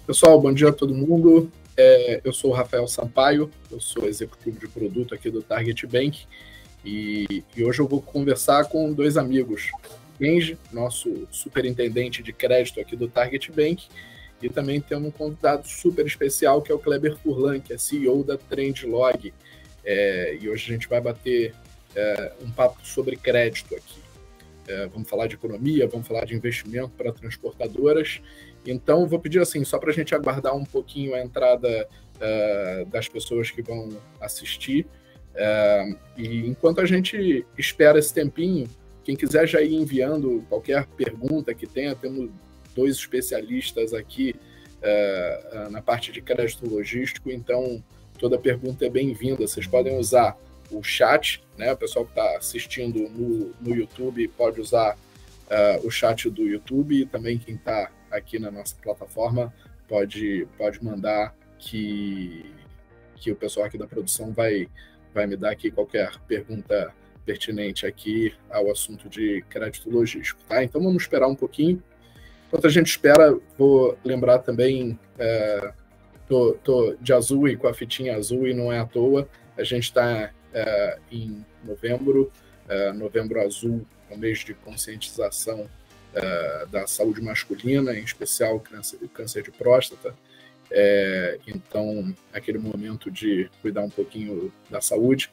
Pessoal, bom dia a todo mundo. Eu sou o Rafael Sampaio, eu sou executivo de produto aqui do Target Bank e hoje eu vou conversar com dois amigos. Kenji, nosso superintendente de crédito aqui do Target Bank, e também temos um convidado super especial que é o Kleber Furlan, que é CEO da Trendlog. E hoje a gente vai bater um papo sobre crédito aqui. Vamos falar de economia, vamos falar de investimento para transportadoras. Então, vou pedir assim, só para a gente aguardar um pouquinho a entrada das pessoas que vão assistir. E enquanto a gente espera esse tempinho, quem quiser já ir enviando qualquer pergunta que tenha, temos dois especialistas aqui na parte de crédito logístico, então toda pergunta é bem-vinda. Vocês podem usar o chat, né? O pessoal que está assistindo no YouTube pode usar o chat do YouTube, e também quem está aqui na nossa plataforma pode mandar que o pessoal aqui da produção vai me dar aqui qualquer pergunta pertinente aqui ao assunto de crédito logístico, tá? Então vamos esperar um pouquinho. Enquanto a gente espera, vou lembrar também, tô de azul e com a fitinha azul, e não é à toa, a gente está em novembro, novembro azul, é um mês de conscientização da saúde masculina, em especial câncer de próstata. Então, aquele momento de cuidar um pouquinho da saúde,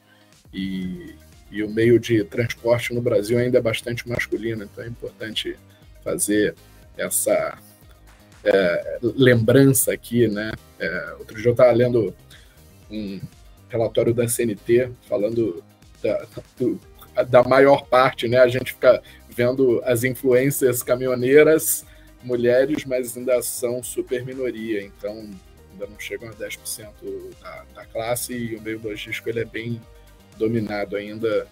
e o meio de transporte no Brasil ainda é bastante masculino, então é importante fazer essa lembrança aqui, né? Outro dia eu estava lendo um relatório da CNT falando da maior parte, né? A gente fica vendo as influências caminhoneiras, mulheres, mas ainda são super minoria, então ainda não chegam a 10% da classe, e o meio logístico ele é bem dominado ainda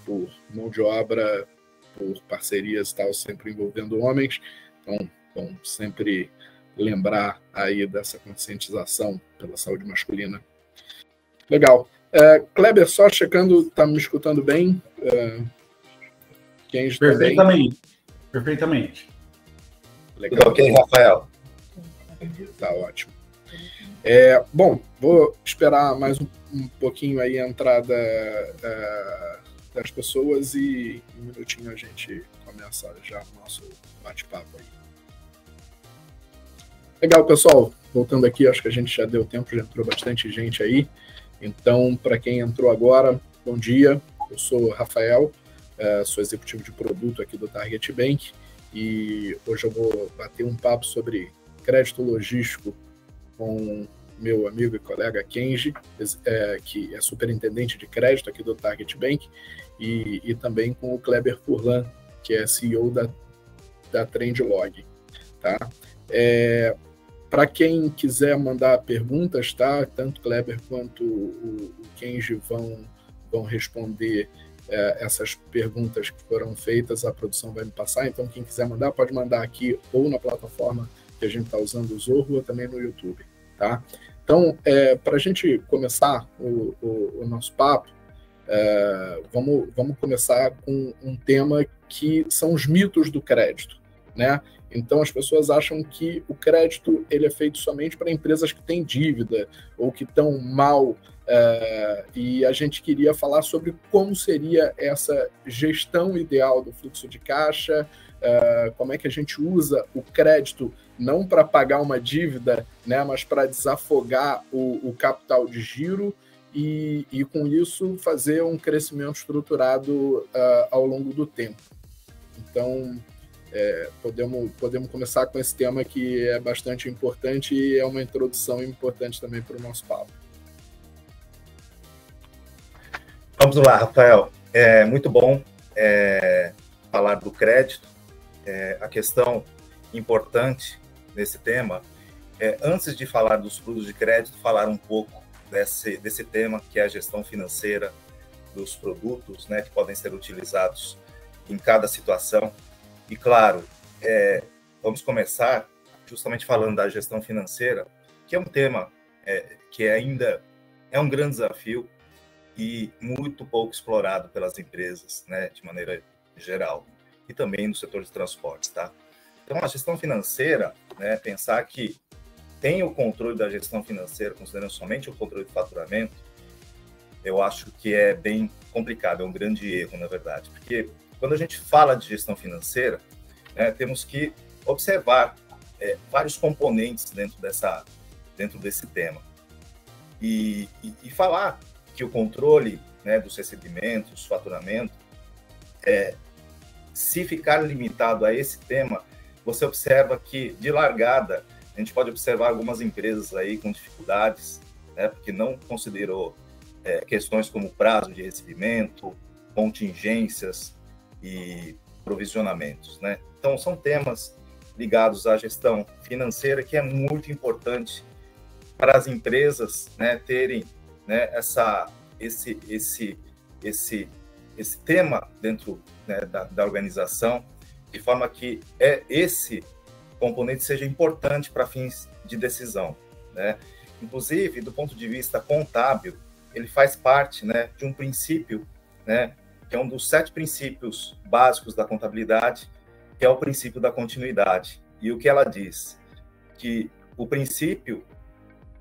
por mão de obra, por parcerias e tal, sempre envolvendo homens. Então, bom, sempre lembrar aí dessa conscientização pela saúde masculina. Legal. Kleber, só checando, tá me escutando bem? Kenji Perfeitamente. Perfeitamente. Legal. Tudo ok, Rafael? Tá ótimo. Bom, vou esperar mais um pouquinho aí a entrada das pessoas, e em um minutinho a gente começa já o nosso bate-papo aí. Legal, pessoal. Voltando aqui, acho que a gente já deu tempo, já entrou bastante gente aí. Então, para quem entrou agora, bom dia. Eu sou o Rafael, sou executivo de produto aqui do Target Bank, e hoje eu vou bater um papo sobre crédito logístico com meu amigo e colega Kenji, que é superintendente de crédito aqui do Target Bank, e também com o Kleber Furlan, que é CEO da Trendlog, tá? Para quem quiser mandar perguntas, tá? Tanto o Kleber quanto o Kenji vão responder essas perguntas que foram feitas, a produção vai me passar. Então, quem quiser mandar, pode mandar aqui ou na plataforma que a gente está usando, o Zorro, ou também no YouTube, tá? Então, para a gente começar o nosso papo, vamos começar com um tema que são os mitos do crédito, né? Então, as pessoas acham que o crédito ele é feito somente para empresas que têm dívida ou que estão mal, e a gente queria falar sobre como seria essa gestão ideal do fluxo de caixa, como é que a gente usa o crédito não para pagar uma dívida, né, mas para desafogar o capital de giro e com isso fazer um crescimento estruturado ao longo do tempo. Então, podemos começar com esse tema que é bastante importante e é uma introdução importante também para o nosso papo. Vamos lá, Rafael. É muito bom falar do crédito. A questão importante nesse tema antes de falar dos produtos de crédito, falar um pouco desse tema, que é a gestão financeira dos produtos, né, que podem ser utilizados em cada situação. E, claro, vamos começar justamente falando da gestão financeira, que é um tema que ainda é um grande desafio e muito pouco explorado pelas empresas, né, de maneira geral, e também no setor de transportes, tá? Então, a gestão financeira, né, pensar que tem o controle da gestão financeira, considerando somente o controle de faturamento, eu acho que é bem complicado, é um grande erro, na verdade. Porque quando a gente fala de gestão financeira, né, temos que observar vários componentes dentro desse tema. E falar que o controle, né, dos recebimentos, faturamento, se ficar limitado a esse tema, você observa que, de largada, a gente pode observar algumas empresas aí com dificuldades, né, porque não considerou questões como prazo de recebimento, contingências e provisionamentos, né? Então, são temas ligados à gestão financeira que é muito importante para as empresas, né, terem, né, esse tema dentro, né, da organização, de forma que esse componente seja importante para fins de decisão, né? Inclusive, do ponto de vista contábil, ele faz parte, né, de um princípio, né, que é um dos 7 princípios básicos da contabilidade, que é o princípio da continuidade. E o que ela diz? Que o princípio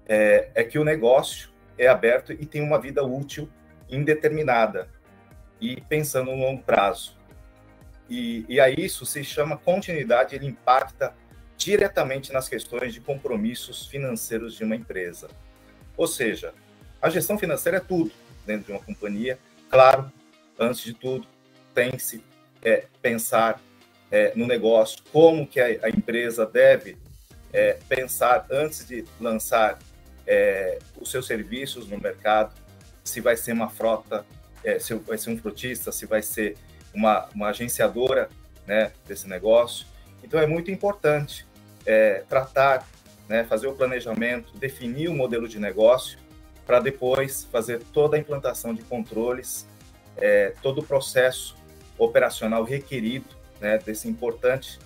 é que o negócio é aberto e tem uma vida útil indeterminada, e pensando no longo prazo. E a isso se chama continuidade, ele impacta diretamente nas questões de compromissos financeiros de uma empresa. Ou seja, a gestão financeira é tudo dentro de uma companhia. Claro, antes de tudo, tem-se pensar no negócio, como que a empresa deve pensar antes de lançar os seus serviços no mercado, se vai ser uma frota, se vai ser um frotista, se vai ser uma agenciadora, né, desse negócio. Então, é muito importante tratar, né, fazer o planejamento, definir o modelo de negócio, para depois fazer toda a implantação de controles, todo o processo operacional requerido, né, dessa importante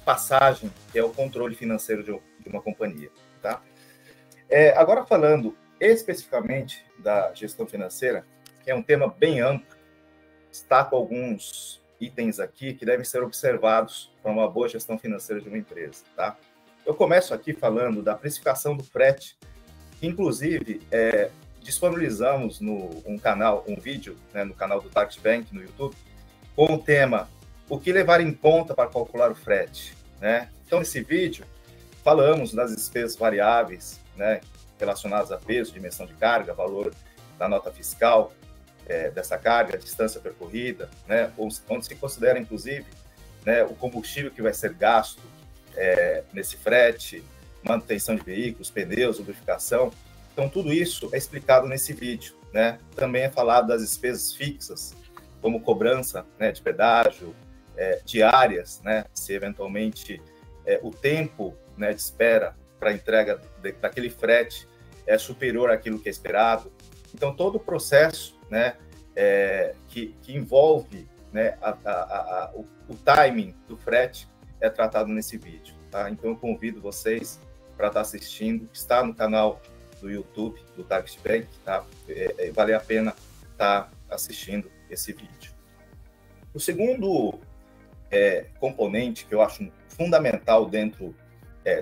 passagem que é o controle financeiro de uma companhia, tá? Agora, falando especificamente da gestão financeira, que é um tema bem amplo, destaco alguns itens aqui que devem ser observados para uma boa gestão financeira de uma empresa, tá? Eu começo aqui falando da precificação do frete, que, inclusive, disponibilizamos um vídeo, né, no canal do Target Bank, no YouTube, com o tema "O que levar em conta para calcular o frete?", né? Então, nesse vídeo, falamos das despesas variáveis, né, relacionadas a peso, dimensão de carga, valor da nota fiscal dessa carga, distância percorrida, né, onde se considera, inclusive, né, o combustível que vai ser gasto nesse frete, manutenção de veículos, pneus, lubrificação. Então, tudo isso é explicado nesse vídeo, né? Também é falado das despesas fixas, como cobrança, né, de pedágio, diárias, né, se eventualmente o tempo, né, de espera para a entrega daquele frete é superior àquilo que é esperado. Então, todo o processo, né, que envolve, né, o timing do frete é tratado nesse vídeo, tá? Então, eu convido vocês para estar assistindo, está no canal do YouTube do Target Bank, tá? Vale a pena estar assistindo esse vídeo. O segundo componente que eu acho fundamental dentro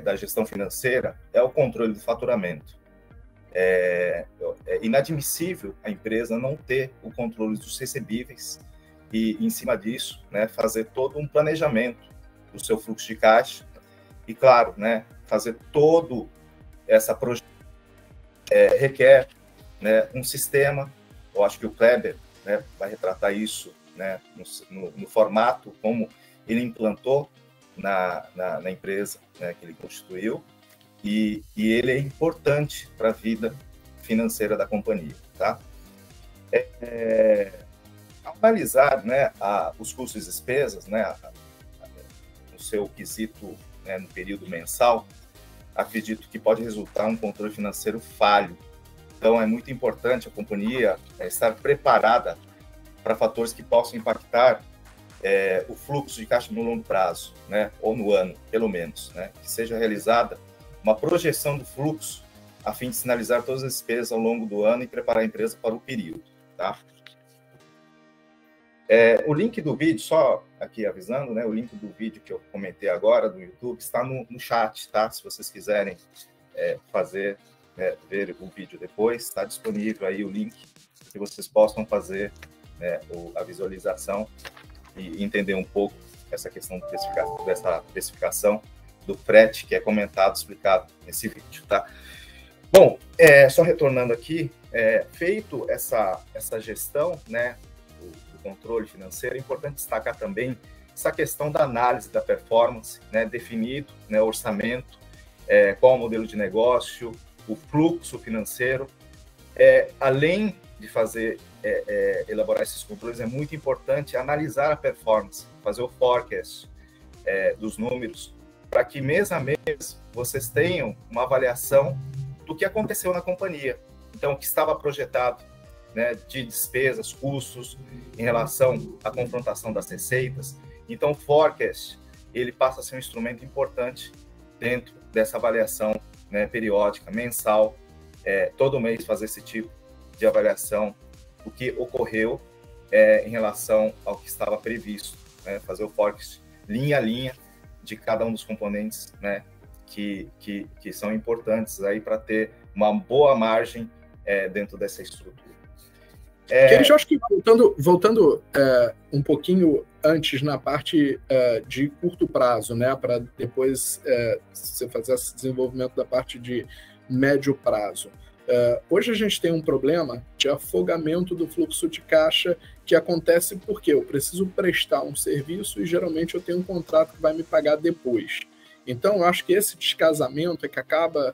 da gestão financeira é o controle do faturamento. É inadmissível a empresa não ter o controle dos recebíveis e, em cima disso, né, fazer todo um planejamento do seu fluxo de caixa e, claro, né, fazer todo essa projeção requer, né, um sistema. Eu acho que o Kleber, né, vai retratar isso, né, no formato como ele implantou na empresa, né, que ele constituiu, e ele é importante para a vida financeira da companhia, tá? Ao analisar, né, os custos e despesas, né, no seu quesito, né, no período mensal, acredito que pode resultar um controle financeiro falho. Então, é muito importante a companhia estar preparada para fatores que possam impactar o fluxo de caixa no longo prazo, né, ou no ano, pelo menos, né, que seja realizada uma projeção do fluxo a fim de sinalizar todas as despesas ao longo do ano e preparar a empresa para o período, tá? O link do vídeo, só aqui avisando, né? O link do vídeo que eu comentei agora, do YouTube, está no chat, tá? Se vocês quiserem ver o vídeo depois, está disponível aí o link que vocês possam fazer, né, a visualização e entender um pouco essa questão dessa precificação do frete que é comentado, explicado nesse vídeo, tá? Bom, só retornando aqui, feito essa gestão, né, do controle financeiro, é importante destacar também essa questão da análise da performance, né, definido, né, orçamento, qual o modelo de negócio, o fluxo financeiro. Além de elaborar esses controles, é muito importante analisar a performance, fazer o forecast dos números, para que mês a mês vocês tenham uma avaliação do que aconteceu na companhia. Então, o que estava projetado, né, de despesas, custos, em relação à confrontação das receitas. Então, o forecast, ele passa a ser um instrumento importante dentro dessa avaliação, né, periódica, mensal, todo mês fazer esse tipo de avaliação do que ocorreu em relação ao que estava previsto, né, fazer o forecast linha a linha de cada um dos componentes, né, que são importantes aí para ter uma boa margem dentro dessa estrutura. Eu acho que voltando um pouquinho antes na parte de curto prazo, né, para depois você fazer esse desenvolvimento da parte de médio prazo. Hoje a gente tem um problema de afogamento do fluxo de caixa que acontece porque eu preciso prestar um serviço e geralmente eu tenho um contrato que vai me pagar depois. Então, eu acho que esse descasamento é que acaba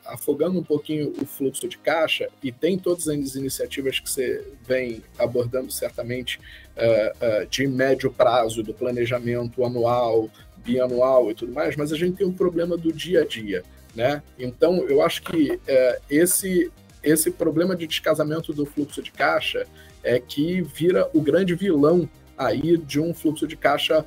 afogando um pouquinho o fluxo de caixa, e tem todas as iniciativas que você vem abordando certamente de médio prazo, do planejamento anual, bianual e tudo mais, mas a gente tem um problema do dia a dia, né? Então, eu acho que esse problema de descasamento do fluxo de caixa é que vira o grande vilão aí de um fluxo de caixa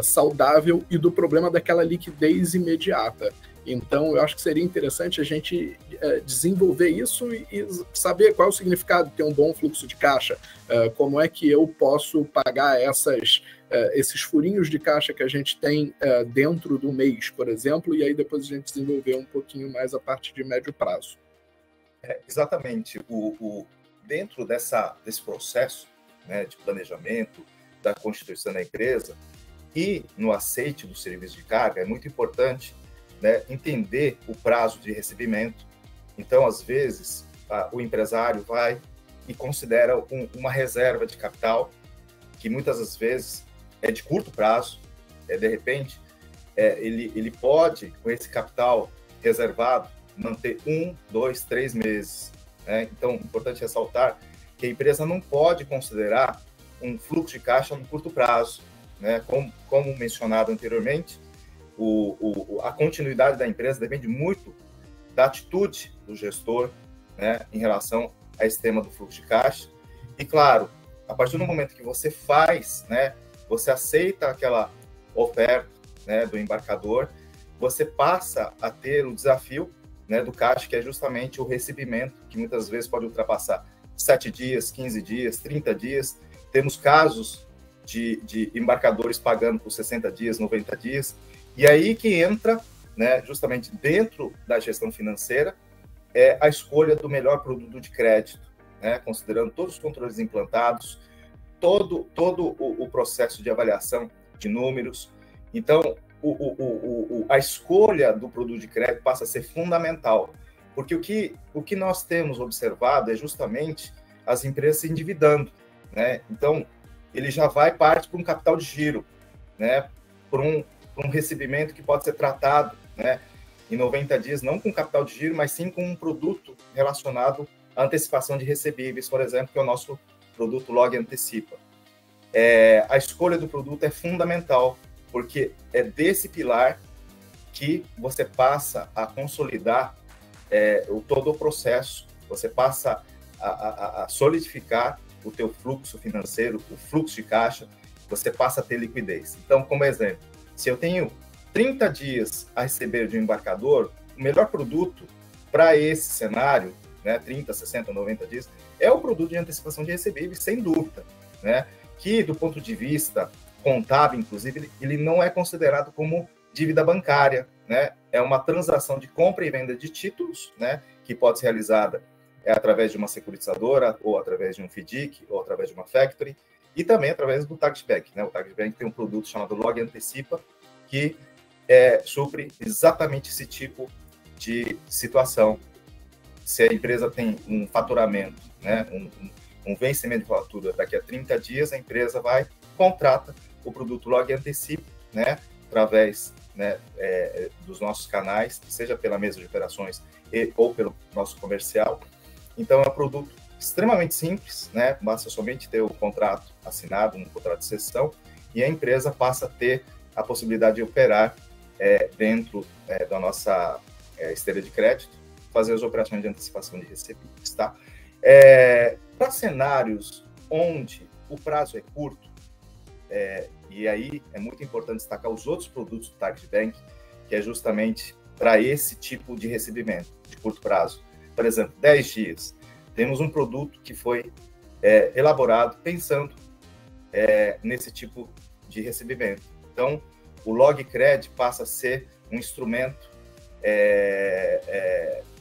saudável e do problema daquela liquidez imediata. Então, eu acho que seria interessante a gente desenvolver isso e saber qual é o significado de ter um bom fluxo de caixa, como é que eu posso pagar esses furinhos de caixa que a gente tem dentro do mês, por exemplo, e aí depois a gente desenvolver um pouquinho mais a parte de médio prazo. Exatamente. Dentro desse processo, né, de planejamento, da constituição da empresa e no aceite do serviço de carga, é muito importante, né, entender o prazo de recebimento. Então, às vezes, o empresário vai e considera uma reserva de capital, que muitas das vezes é de curto prazo, de repente, ele pode, com esse capital reservado, manter 1, 2, 3 meses. Né? Então, é importante ressaltar que a empresa não pode considerar um fluxo de caixa no curto prazo. Né? Como mencionado anteriormente, a continuidade da empresa depende muito da atitude do gestor, né, em relação a esse tema do fluxo de caixa. E, claro, a partir do momento que você faz, né, você aceita aquela oferta, né, do embarcador, você passa a ter o desafio, né, do caixa, que é justamente o recebimento, que muitas vezes pode ultrapassar 7 dias, 15 dias, 30 dias. Temos casos de embarcadores pagando por 60 dias, 90 dias. E aí que entra, né, justamente dentro da gestão financeira, a escolha do melhor produto de crédito, né, considerando todos os controles implantados, todo o processo de avaliação de números. Então, a escolha do produto de crédito passa a ser fundamental, porque o que nós temos observado é justamente as empresas se endividando, né? Então, ele já vai parte para um capital de giro, né, por um recebimento que pode ser tratado, né, em 90 dias, não com capital de giro, mas sim com um produto relacionado à antecipação de recebíveis, por exemplo, que é o nosso produto Log Antecipa. A escolha do produto é fundamental, porque é desse pilar que você passa a consolidar todo o processo, você passa a solidificar o teu fluxo financeiro, o fluxo de caixa, você passa a ter liquidez. Então, como exemplo, se eu tenho 30 dias a receber de um embarcador, o melhor produto para esse cenário, né, 30, 60, 90 dias, é o produto de antecipação de recebíveis, sem dúvida, né? que, do ponto de vista contábil, inclusive, ele não é considerado como dívida bancária, né? É uma transação de compra e venda de títulos, né? Que pode ser realizada através de uma securitizadora, ou através de um FDIC, ou através de uma factory, e também através do TargetBank, né? O TargetBank tem um produto chamado Log Antecipa, que supre exatamente esse tipo de situação. Se a empresa tem um faturamento, né? Um vencimento de fatura daqui a 30 dias, a empresa contrata o produto Log Antecipa, né? Através, né, dos nossos canais, seja pela mesa de operações ou pelo nosso comercial. Então, é um produto extremamente simples, né? Basta somente ter o contrato assinado, um contrato de cessão, e a empresa passa a ter a possibilidade de operar dentro da nossa esteira de crédito, fazer as operações de antecipação de recebíveis, tá? Para cenários onde o prazo é curto, e aí é muito importante destacar os outros produtos do TargetBank, que é justamente para esse tipo de recebimento de curto prazo. Por exemplo, 10 dias. Temos um produto que foi elaborado pensando nesse tipo de recebimento. Então, o LogCred passa a ser um instrumento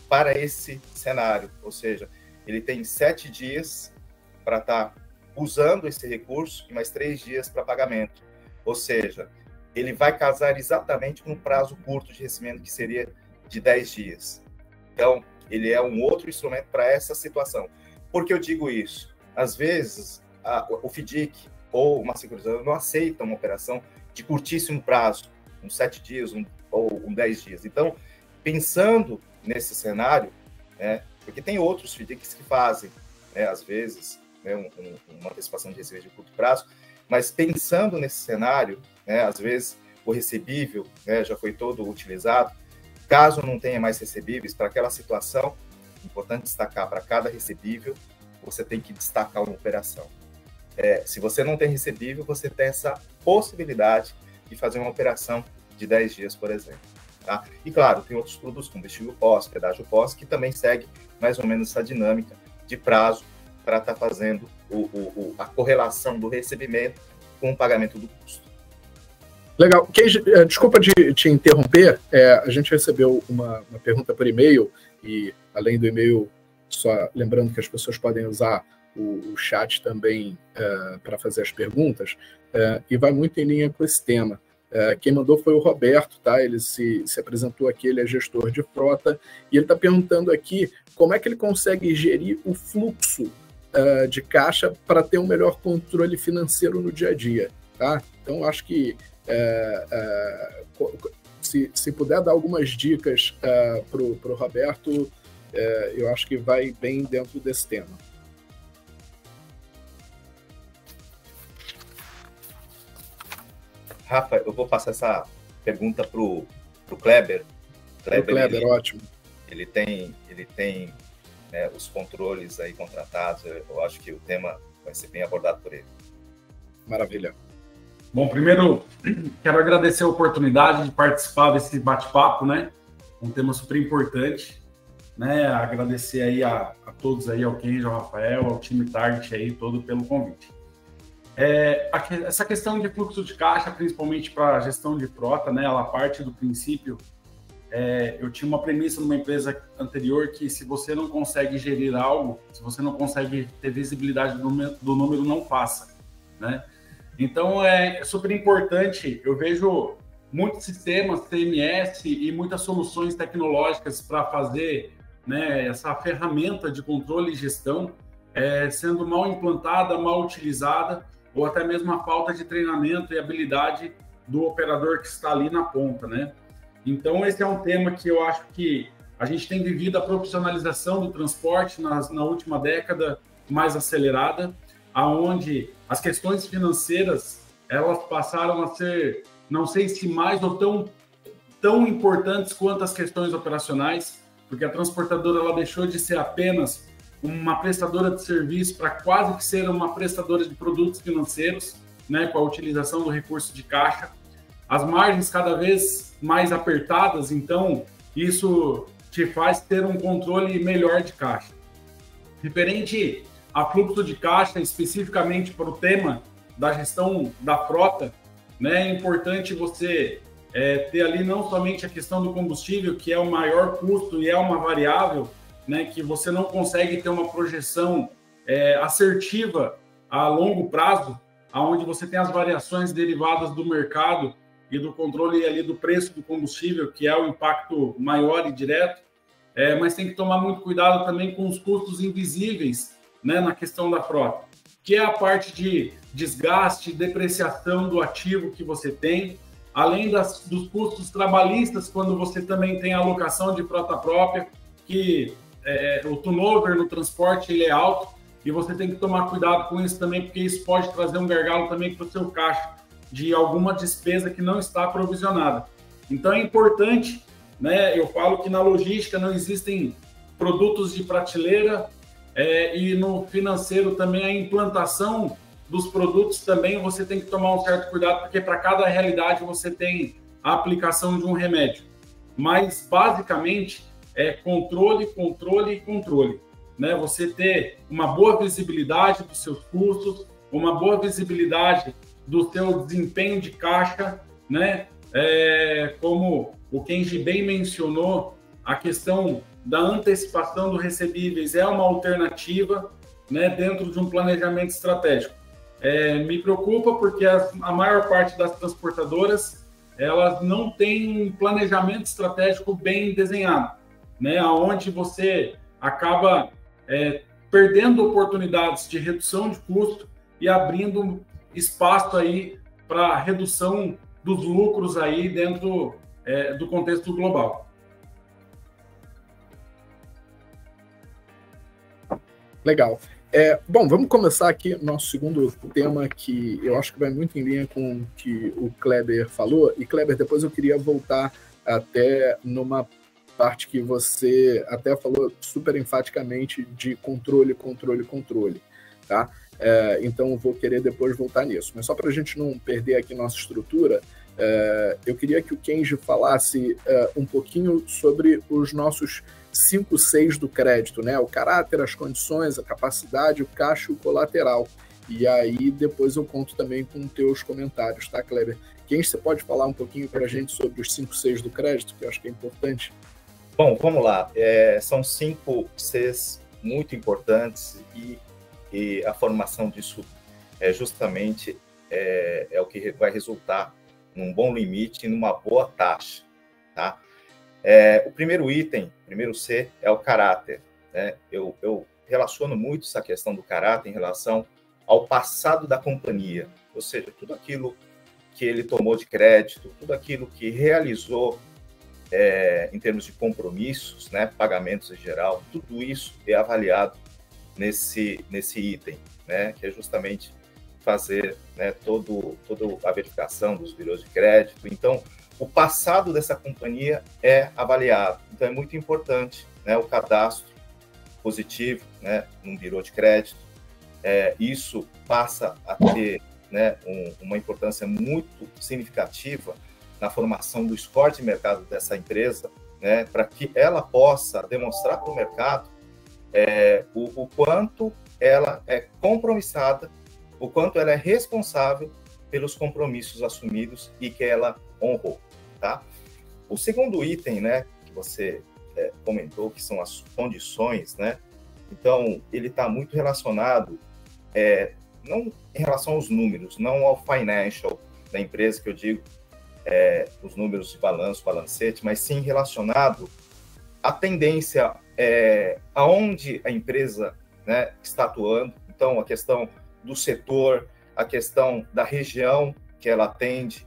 para esse cenário, ou seja, ele tem 7 dias para estar usando esse recurso e mais 3 dias para pagamento. Ou seja, ele vai casar exatamente com um prazo curto de recebimento, que seria de 10 dias. Então, ele é um outro instrumento para essa situação. Por que eu digo isso? Às vezes, o FDIC ou uma securitizadora não aceita uma operação de curtíssimo prazo, uns 7 dias ou 10 dias. Então, pensando nesse cenário, né, porque tem outros FDICs que fazem, né, às vezes, né, uma antecipação de recebível de curto prazo, mas pensando nesse cenário, né, às vezes o recebível, né, já foi todo utilizado. Caso não tenha mais recebíveis, para aquela situação, importante destacar, para cada recebível, você tem que destacar uma operação. Se você não tem recebível, você tem essa possibilidade de fazer uma operação de 10 dias, por exemplo. Tá? E, claro, tem outros produtos, combustível pós, pedágio pós, que também segue mais ou menos essa dinâmica de prazo para estar fazendo a correlação do recebimento com o pagamento do custo. Legal. Desculpa de te interromper, a gente recebeu uma pergunta por e-mail, e além do e-mail, só lembrando que as pessoas podem usar o chat também para fazer as perguntas, e vai muito em linha com esse tema. Quem mandou foi o Roberto, tá? Ele se apresentou aqui, ele é gestor de frota, e ele está perguntando aqui como é que ele consegue gerir o fluxo de caixa para ter um melhor controle financeiro no dia a dia, tá? Então, acho que se puder dar algumas dicas para o Roberto, eu acho que vai bem dentro desse tema. Rafa, eu vou passar essa pergunta para o Kleber. Kleber, ótimo. Ele tem os controles aí contratados. Eu acho que o tema vai ser bem abordado por ele. Maravilha. Bom, primeiro, quero agradecer a oportunidade de participar desse bate-papo, né? Um tema super importante, né? Agradecer aí a todos aí, ao Kenji, ao Rafael, ao time Target aí, todo pelo convite. Essa questão de fluxo de caixa, principalmente para a gestão de frota, né? Ela parte do princípio. Eu tinha uma premissa numa empresa anterior que se você não consegue gerir algo, se você não consegue ter visibilidade do número, não faça, né? Então, é super importante, eu vejo muitos sistemas TMS e muitas soluções tecnológicas para fazer, né, essa ferramenta de controle e gestão sendo mal implantada, mal utilizada, ou até mesmo a falta de treinamento e habilidade do operador que está ali na ponta, né? Então, esse é um tema que eu acho que a gente tem vivido a profissionalização do transporte na última década mais acelerada, aonde as questões financeiras, elas passaram a ser, não sei se mais ou tão importantes quanto as questões operacionais, porque a transportadora ela deixou de ser apenas uma prestadora de serviço para quase que ser uma prestadora de produtos financeiros, né, com a utilização do recurso de caixa. As margens cada vez mais apertadas, então isso te faz ter um controle melhor de caixa. Referente a fluxo de caixa, especificamente para o tema da gestão da frota, né, é importante você ter ali não somente a questão do combustível, que é o maior custo e é uma variável, né, que você não consegue ter uma projeção assertiva a longo prazo, aonde você tem as variações derivadas do mercado e do controle ali do preço do combustível, que é o impacto maior e direto, mas tem que tomar muito cuidado também com os custos invisíveis, né, na questão da frota, que é a parte de desgaste, depreciação do ativo que você tem, além dos custos trabalhistas, quando você também tem a alocação de frota própria, que o turnover no transporte ele é alto, e você tem que tomar cuidado com isso também, porque isso pode trazer um gargalo também para o seu caixa, de alguma despesa que não está provisionada. Então é importante, né, eu falo que na logística não existem produtos de prateleira, e no financeiro também a implantação dos produtos também você tem que tomar um certo cuidado, porque para cada realidade você tem a aplicação de um remédio. Mas, basicamente, é controle, controle e controle, né? Você ter uma boa visibilidade dos seus custos, uma boa visibilidade do seu desempenho de caixa, né? Como o Kenji bem mencionou, a questão da antecipação dos recebíveis é uma alternativa, né, dentro de um planejamento estratégico. Me preocupa porque a maior parte das transportadoras elas não têm um planejamento estratégico bem desenhado, né, onde você acaba perdendo oportunidades de redução de custo e abrindo espaço aí para redução dos lucros aí dentro do contexto global. Legal. Bom, vamos começar aqui nosso segundo tema, que eu acho que vai muito em linha com o que o Kleber falou. E, Kleber, depois eu queria voltar até numa parte que você até falou super enfaticamente de controle, controle, controle, tá? Então, eu vou querer depois voltar nisso. Mas só para a gente não perder aqui nossa estrutura, eu queria que o Kenji falasse um pouquinho sobre os nossos 5 Cs do crédito, né? O caráter, as condições, a capacidade, o caixa e o colateral. E aí depois eu conto também com teus comentários, tá, Kleber? Kenji, você pode falar um pouquinho para a gente sobre os 5 Cs do crédito, que eu acho que é importante? Bom, vamos lá. São 5 Cs muito importantes e a formação disso justamente é o que vai resultar num bom limite e numa boa taxa, tá? O primeiro item, primeiro C, é o caráter, né? Eu relaciono muito essa questão do caráter em relação ao passado da companhia, ou seja, tudo aquilo que ele tomou de crédito, tudo aquilo que realizou em termos de compromissos, né, pagamentos em geral, tudo isso é avaliado nesse item, né, que é justamente fazer, né, toda a verificação dos birôs de crédito. Então, o passado dessa companhia é avaliado. Então, é muito importante, né, o cadastro positivo, né, num birô de crédito. Isso passa a ter, né, uma importância muito significativa na formação do score de mercado dessa empresa, né, para que ela possa demonstrar para o mercado o quanto ela é compromissada, o quanto ela é responsável pelos compromissos assumidos e que ela honrou, tá? O segundo item, né, que você comentou, que são as condições, né? Então, ele está muito relacionado, não em relação aos números, não ao financial da empresa, que eu digo, os números de balanço, balancete, mas sim relacionado à tendência, aonde a empresa, né, está atuando. Então, a questão do setor, a questão da região que ela atende,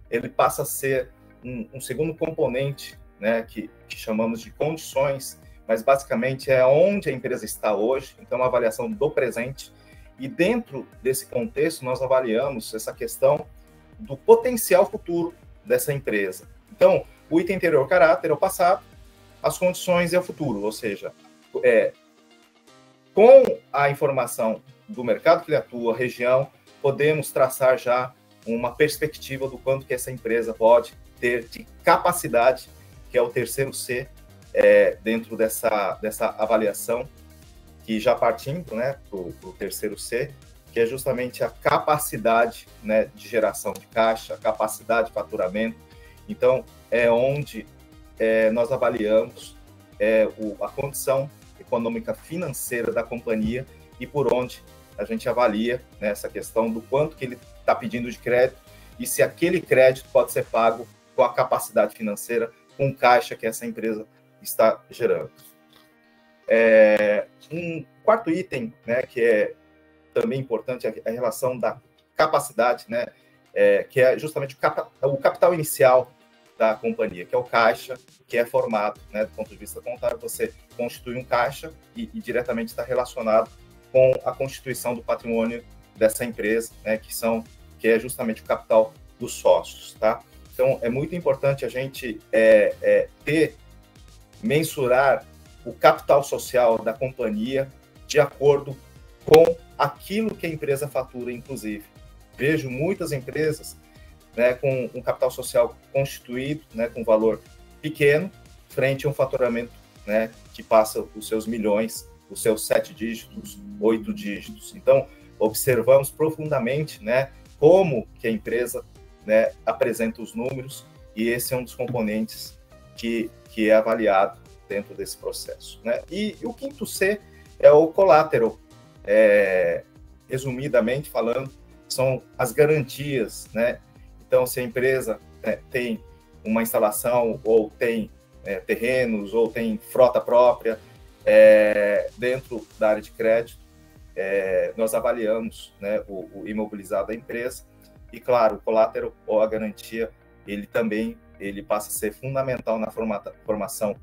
ele passa a ser um segundo componente, né, que chamamos de condições, mas basicamente é onde a empresa está hoje, então uma avaliação do presente, e dentro desse contexto nós avaliamos essa questão do potencial futuro dessa empresa. Então, o item anterior, caráter, é o passado, as condições é o futuro, ou seja, com a informação do mercado que ele atua, região, podemos traçar já uma perspectiva do quanto que essa empresa pode ter de capacidade, que é o terceiro C, dentro dessa avaliação, que já partindo, né, para o terceiro C, que é justamente a capacidade, né, de geração de caixa, a capacidade de faturamento. Então, é onde nós avaliamos a condição econômica financeira da companhia e por onde a gente avalia, né, essa questão do quanto que ele está pedindo de crédito e se aquele crédito pode ser pago com a capacidade financeira, com caixa que essa empresa está gerando. Um quarto item, né, que é também importante, é a relação da capacidade, né, que é justamente o capital inicial da companhia, que é o caixa, que é formado, né, do ponto de vista contábil, você constitui um caixa e diretamente está relacionado com a constituição do patrimônio dessa empresa, né, que é justamente o capital dos sócios, tá? Então, é muito importante a gente mensurar o capital social da companhia de acordo com aquilo que a empresa fatura, inclusive. Vejo muitas empresas, né, com um capital social constituído, né, com valor pequeno, frente a um faturamento, né, que passa os seus milhões, os seus 7 dígitos, 8 dígitos. Então, observamos profundamente, né, como que a empresa, né, apresenta os números, e esse é um dos componentes que é avaliado dentro desse processo, né? E o quinto C é o collateral. Resumidamente falando, são as garantias, né? Então, se a empresa, né, tem uma instalação, ou tem terrenos, ou tem frota própria dentro da área de crédito, nós avaliamos, né, o imobilizado da empresa, e claro, o collateral ou a garantia, ele passa a ser fundamental na formação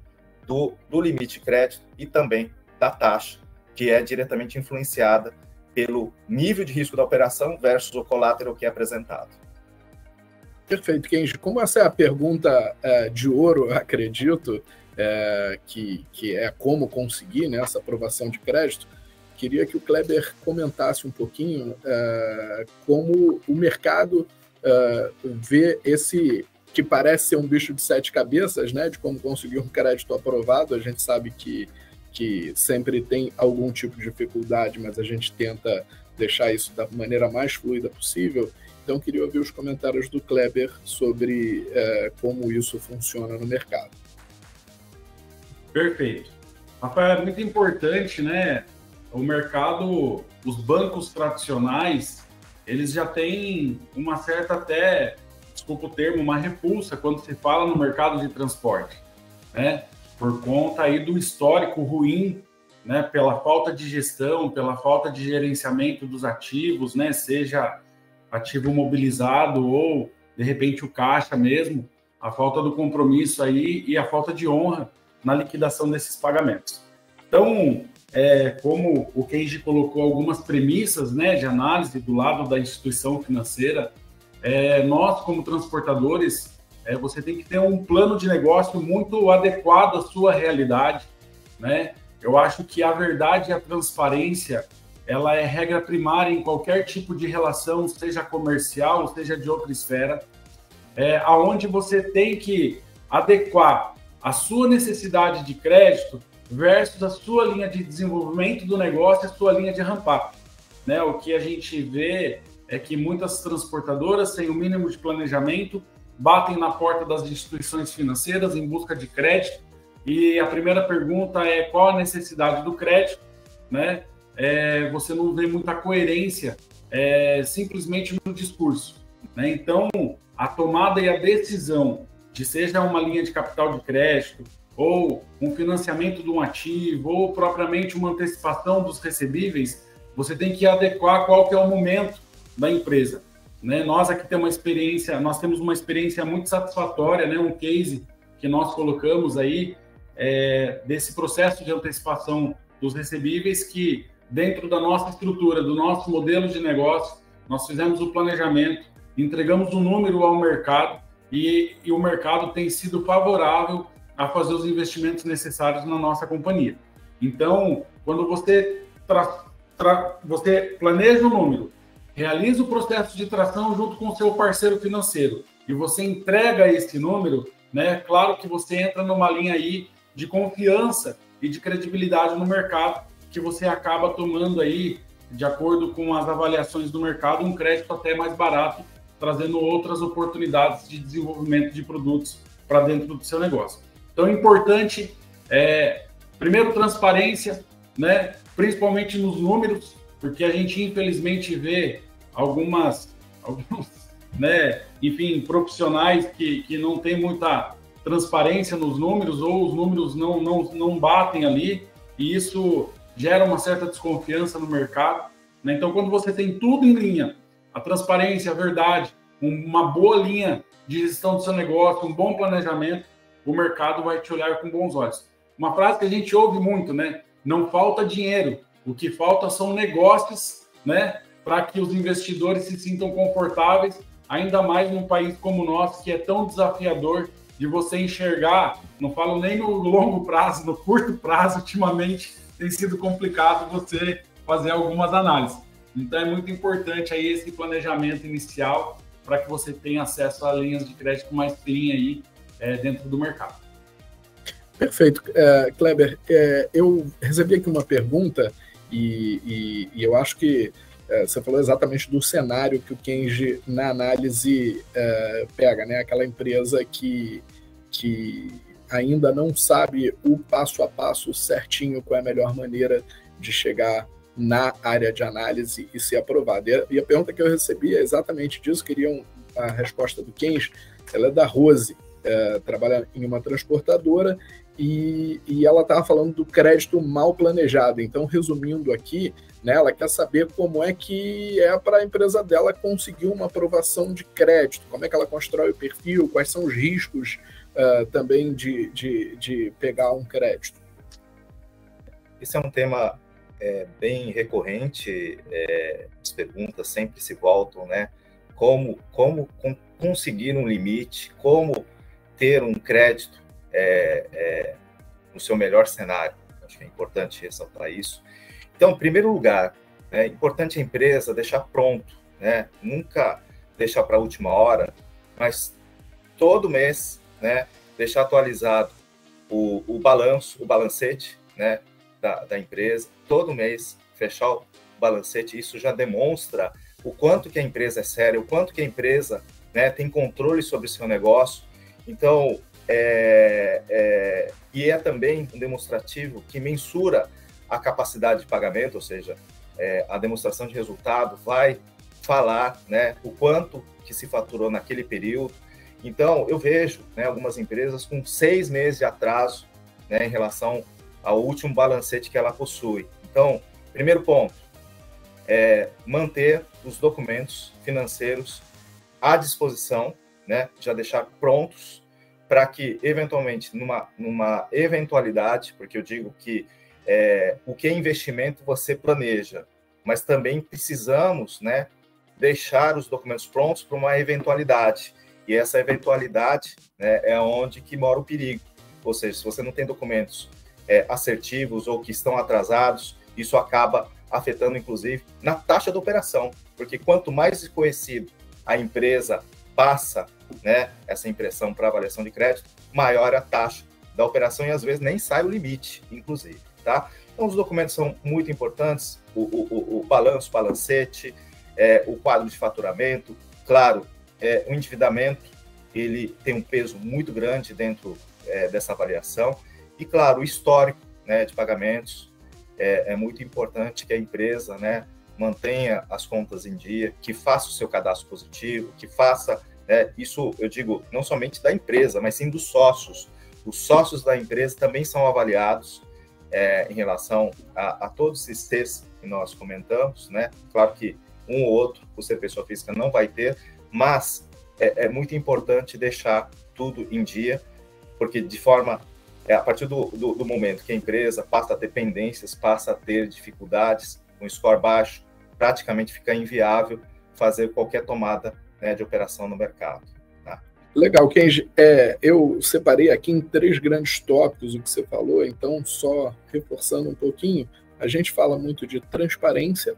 do limite de crédito e também da taxa, que é diretamente influenciada pelo nível de risco da operação versus o collateral que é apresentado. Perfeito, Kenji. Como essa é a pergunta de ouro, acredito, que é como conseguir, né, essa aprovação de crédito, queria que o Kleber comentasse um pouquinho como o mercado vê esse, que parece ser um bicho de 7 cabeças, né, de como conseguir um crédito aprovado. A gente sabe que sempre tem algum tipo de dificuldade, mas a gente tenta deixar isso da maneira mais fluida possível. Então, queria ouvir os comentários do Kleber sobre como isso funciona no mercado. Perfeito. Rafael, é muito importante, né? O mercado, os bancos tradicionais, eles já têm uma certa até, desculpa o termo, uma repulsa quando se fala no mercado de transporte, né? Por conta aí do histórico ruim, né? Pela falta de gestão, pela falta de gerenciamento dos ativos, né? Seja ativo mobilizado ou, de repente, o caixa mesmo, a falta do compromisso aí e a falta de honra na liquidação desses pagamentos. Então, como o Kenji colocou algumas premissas, né, de análise do lado da instituição financeira, nós, como transportadores, você tem que ter um plano de negócio muito adequado à sua realidade, né? Eu acho que a verdade e a transparência, ela é regra primária em qualquer tipo de relação, seja comercial, seja de outra esfera, aonde você tem que adequar a sua necessidade de crédito versus a sua linha de desenvolvimento do negócio, a sua linha de ramp-up, né? O que a gente vê é que muitas transportadoras, sem o mínimo de planejamento, batem na porta das instituições financeiras em busca de crédito, e a primeira pergunta é qual a necessidade do crédito, né? Você não vê muita coerência simplesmente no discurso, né? Então, a tomada e a decisão de seja uma linha de capital de crédito, ou um financiamento de um ativo, ou propriamente uma antecipação dos recebíveis, você tem que adequar qual que é o momento da empresa, né? Nós aqui temos uma experiência muito satisfatória, né? Um case que nós colocamos aí desse processo de antecipação dos recebíveis, que dentro da nossa estrutura, do nosso modelo de negócio, nós fizemos o planejamento, entregamos um número ao mercado e o mercado tem sido favorável a fazer os investimentos necessários na nossa companhia. Então, quando você você planeja o número, realiza o processo de tração junto com o seu parceiro financeiro e você entrega esse número, né? Claro que você entra numa linha aí de confiança e de credibilidade no mercado, que você acaba tomando aí de acordo com as avaliações do mercado, um crédito até mais barato, trazendo outras oportunidades de desenvolvimento de produtos para dentro do seu negócio. Então, é importante, primeiro, transparência, né? Principalmente nos números, porque a gente, infelizmente, vê alguns, né, enfim, profissionais que não têm muita transparência nos números, ou os números não batem ali, e isso gera uma certa desconfiança no mercado, né? Então, quando você tem tudo em linha, a transparência, a verdade, uma boa linha de gestão do seu negócio, um bom planejamento, o mercado vai te olhar com bons olhos. Uma frase que a gente ouve muito, né? Não falta dinheiro, o que falta são negócios, né? Para que os investidores se sintam confortáveis, ainda mais num país como o nosso, que é tão desafiador de você enxergar, não falo nem no longo prazo, no curto prazo, ultimamente tem sido complicado você fazer algumas análises. Então é muito importante aí esse planejamento inicial para que você tenha acesso a linhas de crédito mais clean aí dentro do mercado. Perfeito. Kleber, eu recebi aqui uma pergunta e eu acho que você falou exatamente do cenário que o Kenji, na análise, pega, né? Aquela empresa que ainda não sabe o passo a passo certinho qual é a melhor maneira de chegar na área de análise e ser aprovada. E a pergunta que eu recebi é exatamente disso, queria a resposta do Kenji. Ela é da Rose, trabalha em uma transportadora e ela estava falando do crédito mal planejado. Então, resumindo aqui, né, ela quer saber como é que é para a empresa dela conseguir uma aprovação de crédito, como é que ela constrói o perfil, quais são os riscos também de pegar um crédito. Esse é um tema bem recorrente, as perguntas sempre se voltam, né? Como conseguir um limite, como ter um crédito no seu melhor cenário. Acho que é importante ressaltar isso. Então, em primeiro lugar, é importante a empresa deixar pronto, né? Nunca deixar para a última hora, mas todo mês, né, deixar atualizado o balanço, o balancete, né, da empresa, todo mês fechar o balancete. Isso já demonstra o quanto que a empresa é séria, o quanto que a empresa, né, tem controle sobre o seu negócio. Então, e é também um demonstrativo que mensura a capacidade de pagamento, ou seja, a demonstração de resultado vai falar, né, o quanto que se faturou naquele período. Então, eu vejo, né, algumas empresas com 6 meses de atraso, né, em relação ao último balancete que ela possui. Então, primeiro ponto, manter os documentos financeiros à disposição, né, já deixar prontos para que, eventualmente, numa eventualidade, porque eu digo que o que é investimento você planeja, mas também precisamos, né, deixar os documentos prontos para uma eventualidade. E essa eventualidade, né, é onde que mora o perigo. Ou seja, se você não tem documentos assertivos ou que estão atrasados, isso acaba afetando, inclusive, na taxa da operação. Porque quanto mais desconhecido a empresa passa, né, essa impressão para avaliação de crédito, maior a taxa da operação e, às vezes, nem sai o limite, inclusive. Tá? Então, os documentos são muito importantes, o balanço, o balancete, o quadro de faturamento, claro, o endividamento, ele tem um peso muito grande dentro dessa avaliação, e, claro, o histórico, né, de pagamentos, é muito importante que a empresa, né, mantenha as contas em dia, que faça o seu cadastro positivo, que faça, isso eu digo não somente da empresa, mas sim dos sócios. Os sócios da empresa também são avaliados em relação a todos esses Cs que nós comentamos, né? Claro que um ou outro, por ser pessoa física, não vai ter, mas é muito importante deixar tudo em dia, porque de forma, a partir do momento que a empresa passa a ter pendências, passa a ter dificuldades, um score baixo, praticamente fica inviável fazer qualquer tomada, né, de operação no mercado. Tá? Legal, Kenji. Eu separei aqui em 3 grandes tópicos o que você falou, então, só reforçando um pouquinho, a gente fala muito de transparência,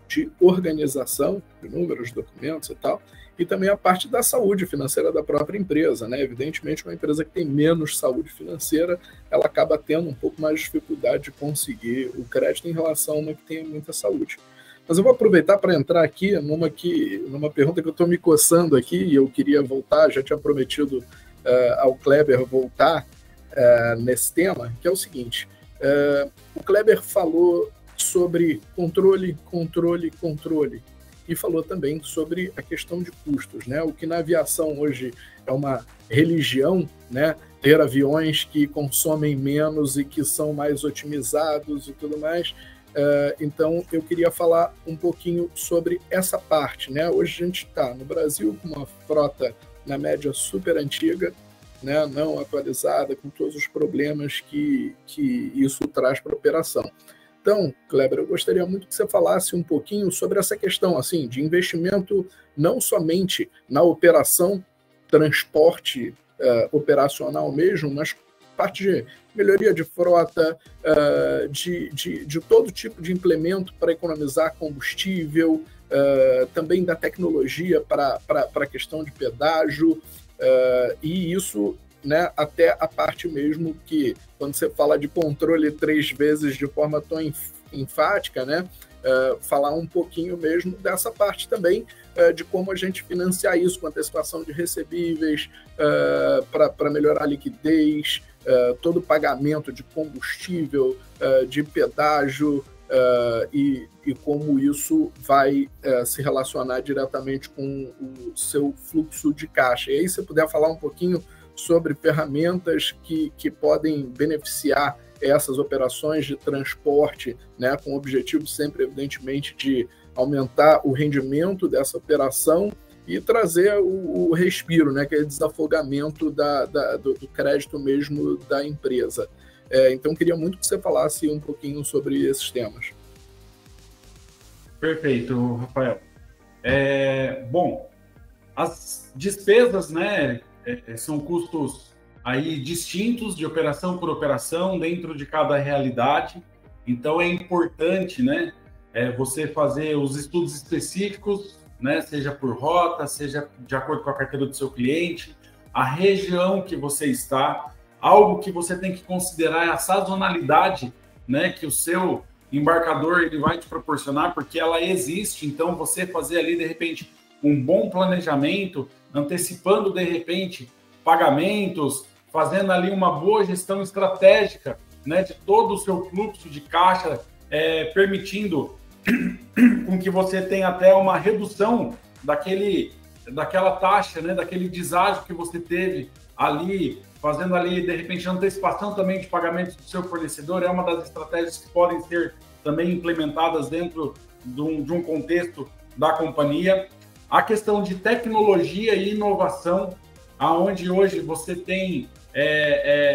de organização, de números, documentos e tal, e também a parte da saúde financeira da própria empresa, né? Evidentemente, uma empresa que tem menos saúde financeira, ela acaba tendo um pouco mais de dificuldade de conseguir o crédito em relação a uma que tem muita saúde. Mas eu vou aproveitar para entrar aqui numa pergunta que eu estou me coçando aqui, e eu queria voltar, já tinha prometido ao Kleber voltar nesse tema, que é o seguinte. O Kleber falou sobre controle, e falou também sobre a questão de custos, né? O que na aviação hoje é uma religião, né? Ter aviões que consomem menos e que são mais otimizados e tudo mais. Então, eu queria falar um pouquinho sobre essa parte, né? Hoje a gente está no Brasil com uma frota, na média, super antiga, né? Não atualizada, com todos os problemas que isso traz para a operação. Então, Kleber, eu gostaria muito que você falasse um pouquinho sobre essa questão assim, de investimento não somente na operação, transporte operacional mesmo, mas parte de melhoria de frota, de todo tipo de implemento para economizar combustível, também da tecnologia para a questão de pedágio, e isso, né, até a parte mesmo que, quando você fala de controle 3 vezes de forma tão enfática, né, falar um pouquinho mesmo dessa parte também, de como a gente financiar isso com antecipação de recebíveis, para melhorar a liquidez, todo o pagamento de combustível, de pedágio, e como isso vai se relacionar diretamente com o seu fluxo de caixa. E aí, se puder falar um pouquinho sobre ferramentas que podem beneficiar essas operações de transporte, né, com o objetivo sempre, evidentemente, de aumentar o rendimento dessa operação e trazer o respiro, né, que é o desafogamento do crédito mesmo da empresa. Então, queria muito que você falasse um pouquinho sobre esses temas. Perfeito, Rafael. Bom, as despesas, né, são custos aí distintos de operação por operação dentro de cada realidade. Então, é importante, né, você fazer os estudos específicos, né, seja por rota, seja de acordo com a carteira do seu cliente, a região que você está. Algo que você tem que considerar é a sazonalidade, né, que o seu embarcador ele vai te proporcionar, porque ela existe. Então, você fazer ali, de repente, um bom planejamento, antecipando, de repente, pagamentos, fazendo ali uma boa gestão estratégica, né, de todo o seu fluxo de caixa, permitindo com que você tenha até uma redução daquela taxa, né, daquele deságio que você teve ali, fazendo ali, de repente, antecipação também de pagamentos do seu fornecedor, é uma das estratégias que podem ser também implementadas dentro de um contexto da companhia. A questão de tecnologia e inovação, aonde hoje você tem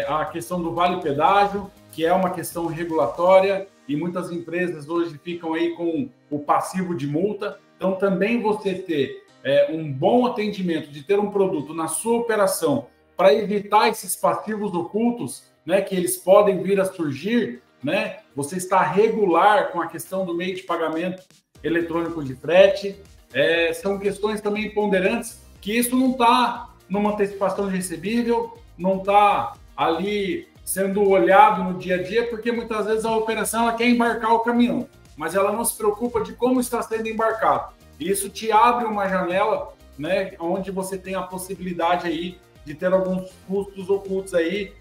a questão do vale pedágio, que é uma questão regulatória, e muitas empresas hoje ficam aí com o passivo de multa. Então, também você ter um bom atendimento, de ter um produto na sua operação para evitar esses passivos ocultos, né, que eles podem vir a surgir, né? Você está regular com a questão do meio de pagamento eletrônico de frete. São questões também ponderantes, que isso não está numa antecipação de recebível, não está ali sendo olhado no dia a dia, porque muitas vezes a operação ela quer embarcar o caminhão, mas ela não se preocupa de como está sendo embarcado. E isso te abre uma janela, né, onde você tem a possibilidade aí de ter alguns custos ocultos aí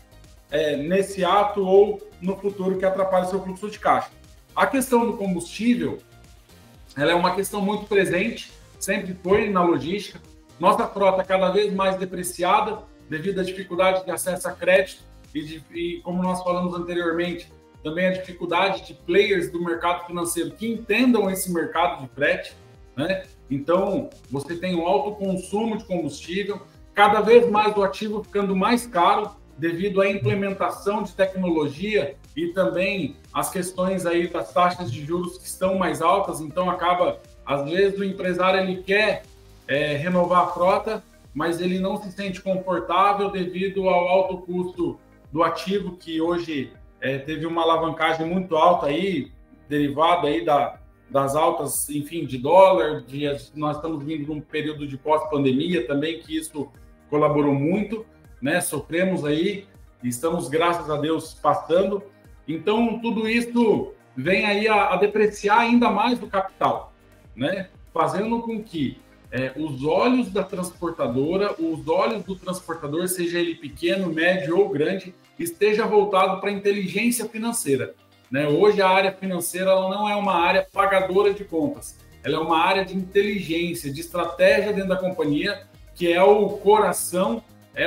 nesse ato ou no futuro que atrapalha o seu fluxo de caixa. A questão do combustível, ela é uma questão muito presente, sempre foi na logística. Nossa frota cada vez mais depreciada devido à dificuldade de acesso a crédito e como nós falamos anteriormente, também a dificuldade de players do mercado financeiro que entendam esse mercado de frete, né? Então, você tem um alto consumo de combustível, cada vez mais o ativo ficando mais caro devido à implementação de tecnologia e também as questões aí das taxas de juros que estão mais altas. Então, acaba, às vezes, o empresário ele quer renovar a frota, mas ele não se sente confortável devido ao alto custo do ativo, que hoje teve uma alavancagem muito alta aí, derivada aí das altas, enfim, de dólar. Nós estamos vindo de um período de pós-pandemia também, que isso colaborou muito, né? Sofremos aí, estamos, graças a Deus, passando. Então, tudo isso vem aí a depreciar ainda mais o capital, né? Fazendo com que os olhos da transportadora, os olhos do transportador, seja ele pequeno, médio ou grande, esteja voltado para a inteligência financeira, né? Hoje a área financeira ela não é uma área pagadora de contas, ela é uma área de inteligência, de estratégia dentro da companhia, que é o coração, é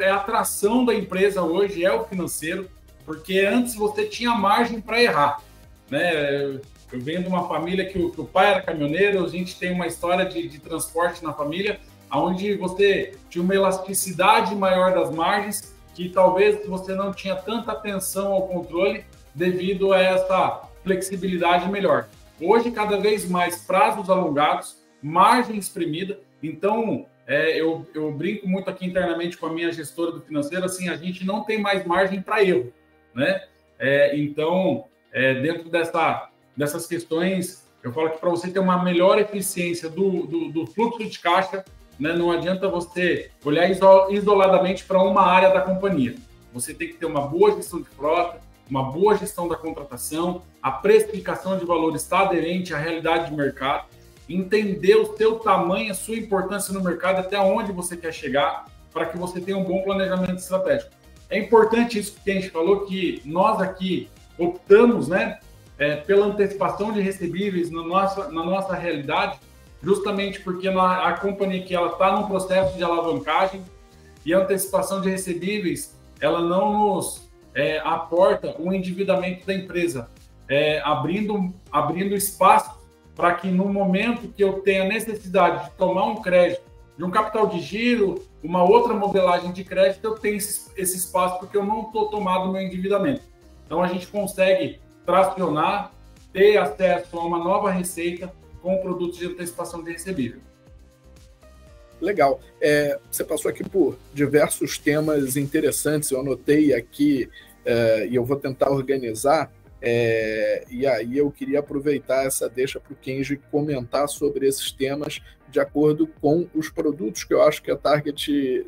a atração da empresa hoje, é o financeiro, porque antes você tinha margem para errar, né? Eu venho de uma família que o pai era caminhoneiro, a gente tem uma história de transporte na família, onde você tinha uma elasticidade maior das margens, que talvez você não tinha tanta atenção ao controle devido a essa flexibilidade melhor. Hoje, cada vez mais prazos alongados, margem espremida, então eu brinco muito aqui internamente com a minha gestora do financeiro, assim, a gente não tem mais margem para erro, né? Então, dentro dessas questões, eu falo que para você ter uma melhor eficiência do fluxo de caixa, né, não adianta você olhar isoladamente para uma área da companhia. Você tem que ter uma boa gestão de frota, uma boa gestão da contratação, a precificação de valor está aderente à realidade de mercado, entender o seu tamanho, a sua importância no mercado, até onde você quer chegar, para que você tenha um bom planejamento estratégico. É importante isso que a gente falou, que nós aqui optamos, né, pela antecipação de recebíveis na nossa realidade, justamente porque a companhia que ela está num processo de alavancagem e a antecipação de recebíveis, ela não nos aporta o endividamento da empresa, abrindo espaço para que no momento que eu tenha necessidade de tomar um crédito, de um capital de giro, uma outra modelagem de crédito, eu tenho esse espaço porque eu não estou tomado meu endividamento. Então a gente consegue tracionar, ter acesso a uma nova receita com produtos de antecipação de recebível. Legal. Você passou aqui por diversos temas interessantes, eu anotei aqui e eu vou tentar organizar. E aí eu queria aproveitar essa deixa para o Kenji comentar sobre esses temas de acordo com os produtos que eu acho que a Target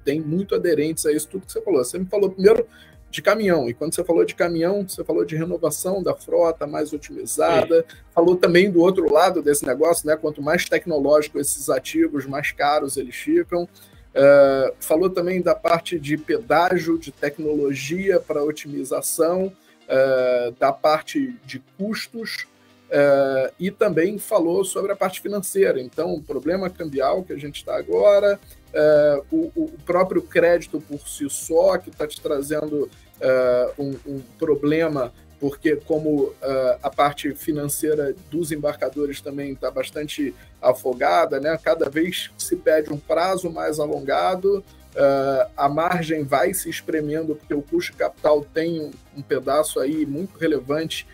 tem muito aderentes a isso tudo que você falou. Você me falou primeiro de caminhão, e quando você falou de caminhão, você falou de renovação da frota mais otimizada, falou também do outro lado desse negócio, né? Quanto mais tecnológico esses ativos, mais caros eles ficam. Falou também da parte de pedágio, de tecnologia para otimização, da parte de custos, e também falou sobre a parte financeira. Então, o problema cambial que a gente está agora, o próprio crédito por si só, que está te trazendo um problema, porque como a parte financeira dos embarcadores também está bastante afogada, né? Cada vez que se pede um prazo mais alongado, a margem vai se espremendo, porque o custo de capital tem um pedaço aí muito relevante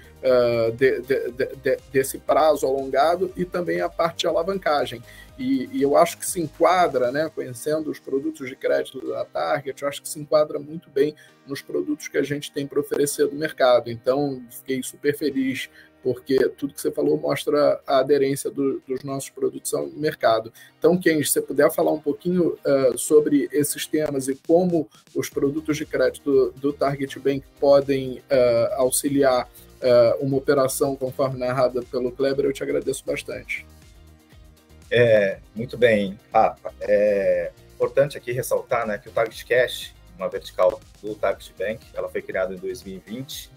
desse prazo alongado, e também a parte de alavancagem. E eu acho que se enquadra, né, conhecendo os produtos de crédito da Target, eu acho que se enquadra muito bem nos produtos que a gente tem para oferecer do mercado. Então, fiquei super feliz, porque tudo que você falou mostra a aderência dos nossos produtos ao mercado. Então, Kenji, se você puder falar um pouquinho sobre esses temas e como os produtos de crédito do Target Bank podem auxiliar uma operação conforme narrada pelo Kleber, eu te agradeço bastante. Muito bem, Rafa. É importante aqui ressaltar, né, que o Target Cash, uma vertical do Target Bank, ela foi criada em 2020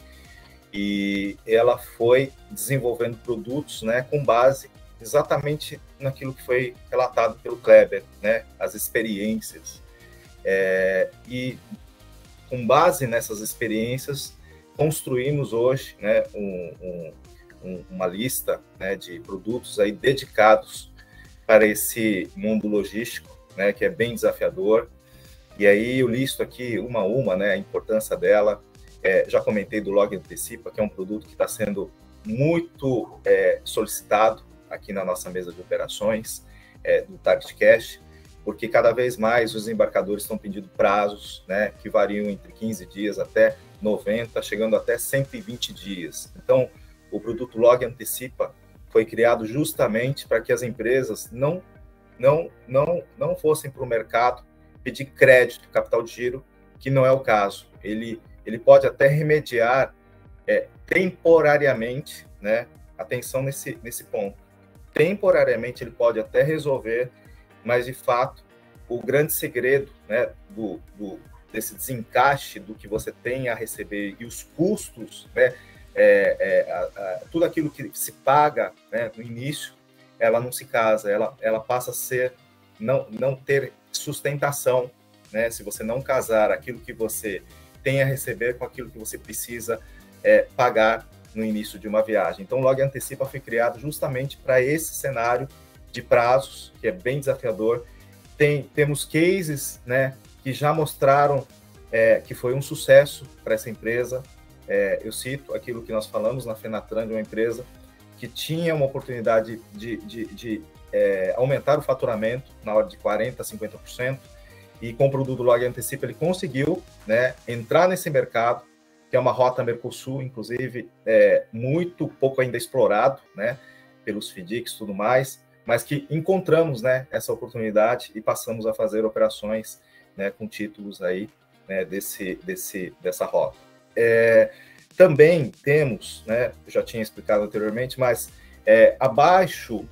e ela foi desenvolvendo produtos, né, com base exatamente naquilo que foi relatado pelo Kleber, né, as experiências. E com base nessas experiências, construímos hoje, né, uma lista, né, de produtos aí dedicados para esse mundo logístico, né, que é bem desafiador. E aí eu listo aqui uma a uma, né, a importância dela. Já comentei do Log Antecipa, que é um produto que está sendo muito solicitado aqui na nossa mesa de operações do Target Cash, porque cada vez mais os embarcadores estão pedindo prazos, né, que variam entre 15 dias até 90, chegando até 120 dias. Então, o produto Log Antecipa foi criado justamente para que as empresas não fossem para o mercado pedir crédito, capital de giro, que não é o caso. Ele pode até remediar temporariamente, né? Atenção nesse ponto. Temporariamente ele pode até resolver, mas de fato o grande segredo, né, desse desencaixe do que você tem a receber e os custos, né, tudo aquilo que se paga, né, no início, ela não se casa, ela passa a ser não ter sustentação, né, se você não casar aquilo que você tem a receber com aquilo que você precisa pagar no início de uma viagem. Então, o Log Antecipa foi criado justamente para esse cenário de prazos, que é bem desafiador. Temos cases, né, que já mostraram que foi um sucesso para essa empresa. Eu cito aquilo que nós falamos na Fenatran, de uma empresa que tinha uma oportunidade de aumentar o faturamento na ordem de 40% a 50%, e com o produto Log Antecipa ele conseguiu, né, entrar nesse mercado, que é uma rota Mercosul, inclusive, muito pouco ainda explorado, né, pelos FDICs e tudo mais, mas que encontramos, né, essa oportunidade e passamos a fazer operações, né, com títulos aí, né, dessa rota. Também temos, né, eu já tinha explicado anteriormente, mas abaixo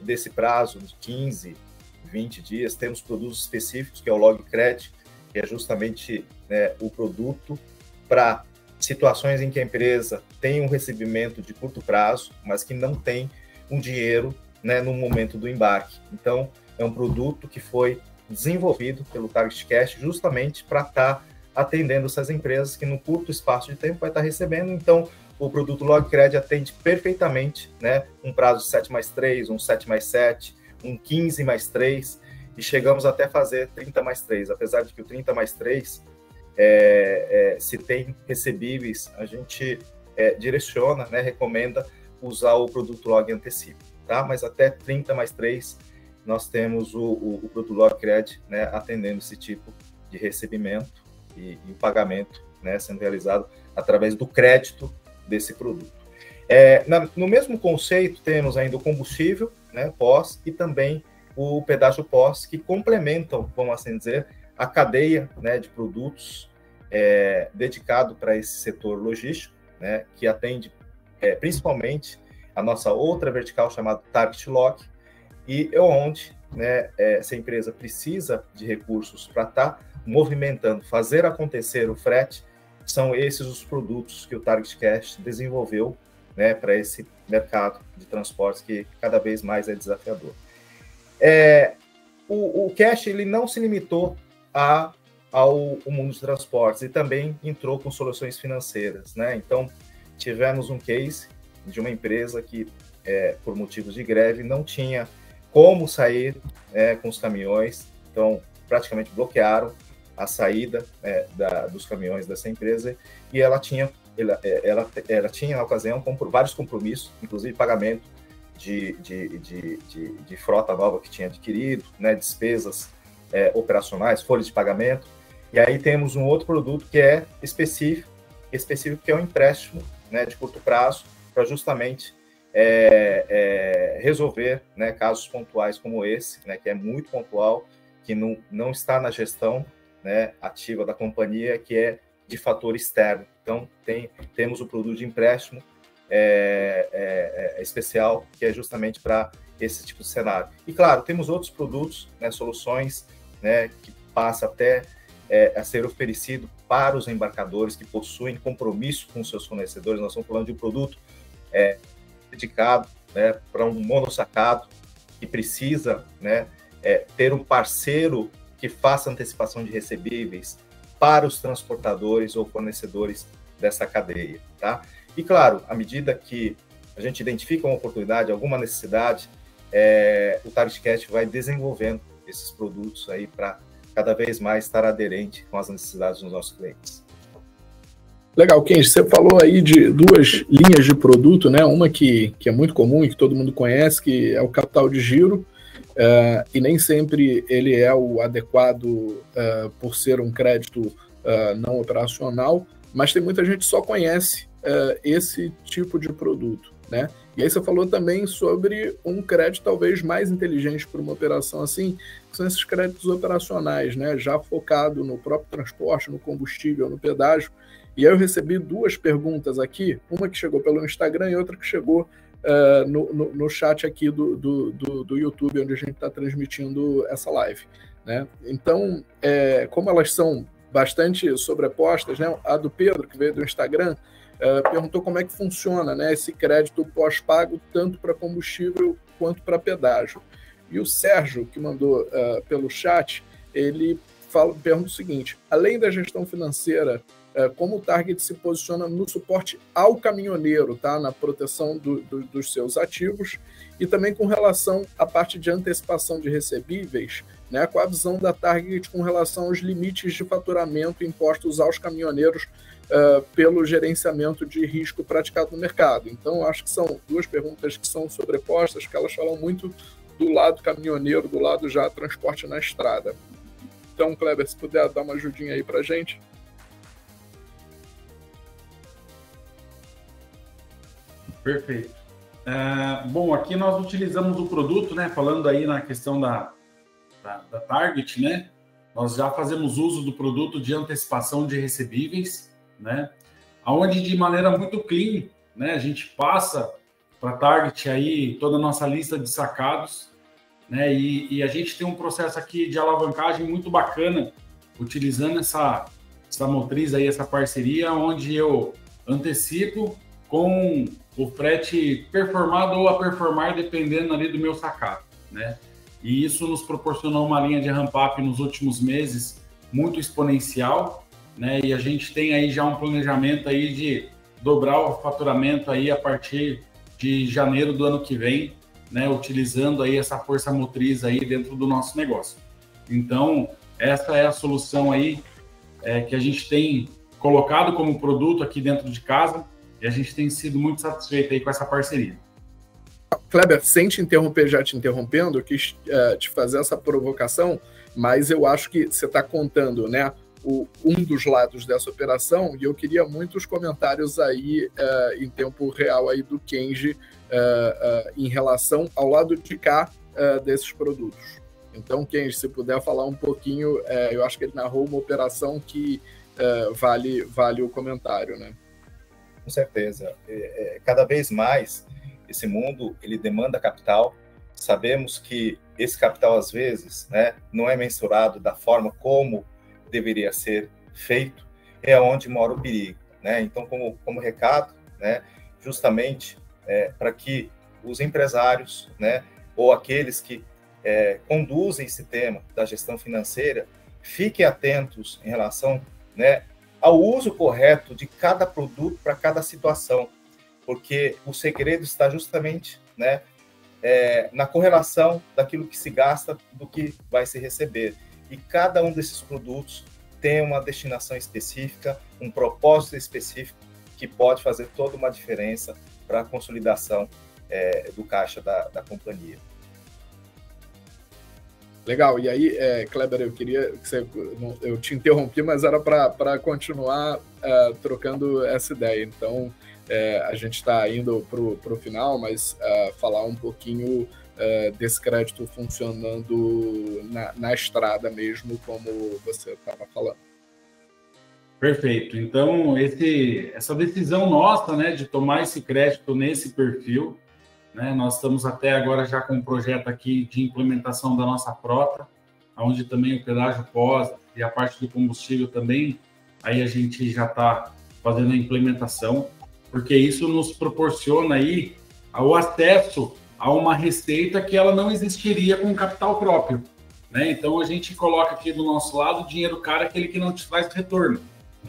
desse prazo de 15, 20 dias, temos produtos específicos, que é o Log Credit, que é justamente, né, o produto para situações em que a empresa tem um recebimento de curto prazo, mas que não tem um dinheiro, né, no momento do embarque. Então, é um produto que foi desenvolvido pelo Target Cash justamente para estar atendendo essas empresas que no curto espaço de tempo vai estar recebendo. Então, o produto Log Credit atende perfeitamente, né, um prazo de 7+3, um 7+7, um 15+3, e chegamos até fazer 30+3, apesar de que o 30+3, se tem recebíveis, a gente direciona, né, recomenda usar o produto Log Antecipa, tá? Mas até 30+3 nós temos o produto Log Credit, né, atendendo esse tipo de recebimento e o pagamento, né, sendo realizado através do crédito desse produto. No mesmo conceito, temos ainda o combustível, né, pós, e também o pedágio pós, que complementam, vamos assim dizer, a cadeia, né, de produtos dedicado para esse setor logístico, né, que atende principalmente a nossa outra vertical chamada Target Lock, e onde, né, essa empresa precisa de recursos para estar movimentando, fazer acontecer o frete. São esses os produtos que o Target Cash desenvolveu, né, para esse mercado de transportes que cada vez mais é desafiador. O Cash ele não se limitou ao mundo de transportes, e também entrou com soluções financeiras, né? Então, tivemos um case de uma empresa que, por motivos de greve, não tinha como sair com os caminhões, então praticamente bloquearam a saída dos caminhões dessa empresa, e ela tinha na ocasião vários compromissos, inclusive pagamento de frota nova que tinha adquirido, né, despesas operacionais, folhas de pagamento. E aí temos um outro produto que é específico, que é um empréstimo, né, de curto prazo, para justamente resolver, né, casos pontuais como esse, né, que é muito pontual, que não está na gestão, né, ativa da companhia, que é de fator externo. Então, temos o produto de empréstimo especial, que é justamente para esse tipo de cenário. E, claro, temos outros produtos, né, soluções, né, que passa até a ser oferecido para os embarcadores que possuem compromisso com seus fornecedores. Nós estamos falando de um produto dedicado, né, para um monossacado que precisa, né, ter um parceiro que faça antecipação de recebíveis para os transportadores ou fornecedores dessa cadeia, tá? E, claro, à medida que a gente identifica uma oportunidade, alguma necessidade, o Target Cash vai desenvolvendo esses produtos aí para cada vez mais estar aderente com as necessidades dos nossos clientes. Legal, Kenji, você falou aí de duas linhas de produto, né? Uma que é muito comum e que todo mundo conhece, que é o capital de giro, e nem sempre ele é o adequado por ser um crédito não operacional, mas tem muita gente que só conhece esse tipo de produto, né? E aí você falou também sobre um crédito talvez mais inteligente para uma operação assim, que são esses créditos operacionais, né? Já focado no próprio transporte, no combustível, no pedágio. E aí eu recebi 2 perguntas aqui, uma que chegou pelo Instagram e outra que chegou no chat aqui do YouTube, onde a gente está transmitindo essa live, né? Então, como elas são bastante sobrepostas, né? A do Pedro, que veio do Instagram, perguntou como é que funciona, né, esse crédito pós-pago, tanto para combustível quanto para pedágio. E o Sérgio, que mandou pelo chat, ele pergunta o seguinte: além da gestão financeira, como o Target se posiciona no suporte ao caminhoneiro, tá? Na proteção dos seus ativos, e também com relação à parte de antecipação de recebíveis, né? Com a visão da Target com relação aos limites de faturamento impostos aos caminhoneiros pelo gerenciamento de risco praticado no mercado. Então, acho que são 2 perguntas que são sobrepostas, que elas falam muito do lado caminhoneiro, do lado já transporte na estrada. Então, Kleber, se puder dar uma ajudinha aí para a gente. Perfeito. Bom, aqui nós utilizamos o produto, né? Falando aí na questão da Target, né? Nós já fazemos uso do produto de antecipação de recebíveis, né? Onde de maneira muito clean, né? A gente passa para a Target aí toda a nossa lista de sacados, né? E a gente tem um processo aqui de alavancagem muito bacana, utilizando essa motriz aí, essa parceria, onde eu antecipo com o frete performado ou a performar, dependendo ali do meu sacado, né? E isso nos proporcionou uma linha de ramp-up nos últimos meses muito exponencial, né? E a gente tem aí já um planejamento aí de dobrar o faturamento aí a partir de janeiro do ano que vem, né? Utilizando aí essa força motriz aí dentro do nosso negócio. Então, essa é a solução aí que a gente tem colocado como produto aqui dentro de casa, e a gente tem sido muito satisfeito aí com essa parceria. Kleber, sem te interromper, já te interrompendo, eu quis te fazer essa provocação, mas eu acho que você está contando, né, um dos lados dessa operação, e eu queria muitos comentários aí em tempo real aí do Kenji em relação ao lado de cá desses produtos. Então, Kenji, se puder falar um pouquinho, eu acho que ele narrou uma operação que vale o comentário, né? Com certeza. Cada vez mais, esse mundo, ele demanda capital. Sabemos que esse capital, às vezes, né, não é mensurado da forma como deveria ser feito, é onde mora o perigo, né? Então, como recado, né, justamente para que os empresários, né, ou aqueles que conduzem esse tema da gestão financeira, fiquem atentos em relação, né, ao uso correto de cada produto para cada situação, porque o segredo está justamente, né, na correlação daquilo que se gasta do que vai se receber. E cada um desses produtos tem uma destinação específica, um propósito específico que pode fazer toda uma diferença para a consolidação do caixa da companhia. Legal, e aí, Kleber, eu queria que eu te interrompi, mas era para continuar trocando essa ideia. Então, a gente está indo para o final, mas falar um pouquinho desse crédito funcionando na estrada mesmo, como você estava falando. Perfeito. Então, essa decisão nossa, né, de tomar esse crédito nesse perfil, né, nós estamos até agora já com um projeto aqui de implementação da nossa frota, onde também o pedágio pós e a parte do combustível também, aí a gente já está fazendo a implementação, porque isso nos proporciona aí o acesso a uma receita que ela não existiria com capital próprio, né? Então a gente coloca aqui do nosso lado o dinheiro caro, aquele que não te traz retorno,